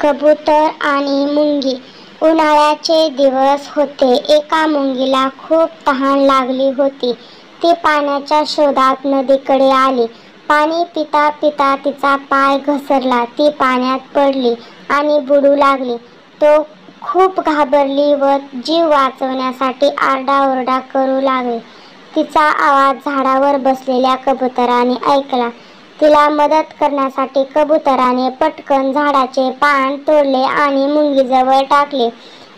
कबूतर आणि मुंगी. उन्हाळ्याचे दिवस होते. एका मुंगीला खूप तहान लागली होती. ती पाण्याच्या शोधात नदीकडे आली. पाणी पिता पिता तिचा पाय घसरला. ती पाण्यात पडली आणि बुडू लागली. तो खूप घाबरली व जीव वाचवण्यासाठी आरडाओरडा करू लागली. तिचा आवाज झाडावर बसलेल्या कबुतराने ऐकला. तिला मदत करण्यासाठी कबुतराने पटकन झाडाचे पान तोडले आणि मुंगीजवळ टाकले.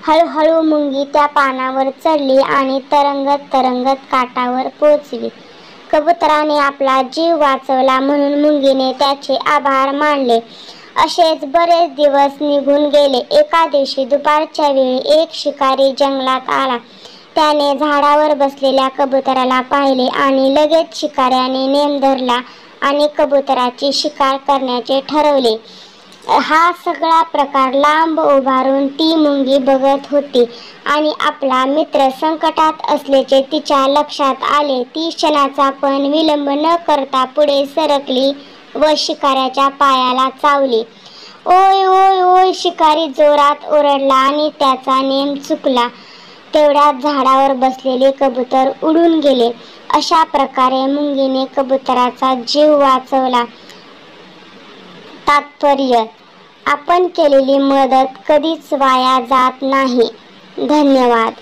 हळूहळू मुंगी त्या पानावर चढली आणि तरंगत तरंगत काठावर पोहोचली. कबुतराने आपला जीव वाचवला म्हणून मुंगीने त्याचे आभार मानले. असेच बरेच दिवस निघून गेले. एका दिवशी दुपारच्या वेळी एक शिकारी जंगलात आला. त्याने झाडावर बसलेल्या कबुतराला पाहिले आणि लगेच शिकाऱ्याने नेम धरला आणि कबुतराची शिकार करण्याचे ठरवले. हा सगळा प्रकार लांब उभारून ती मुंगी बघत होती आणि आपला मित्र संकटात असल्याचे तिच्या लक्षात आले. ती क्षणाचा पण विलंब न करता पुढे सरकली व शिकाऱ्याच्या पायाला चावली. ओय ओय ओय, शिकारी जोरात ओरडला आणि त्याचा नेम चुकला. तेवढ्यात झाडावर बसलेले कबूतर उडून गेले. अशा प्रकारे मुंगीने कबुतराचा जीव वाचवला. तात्पर्य: आपण केलेली मदत कधीच वाया जात नाही. धन्यवाद.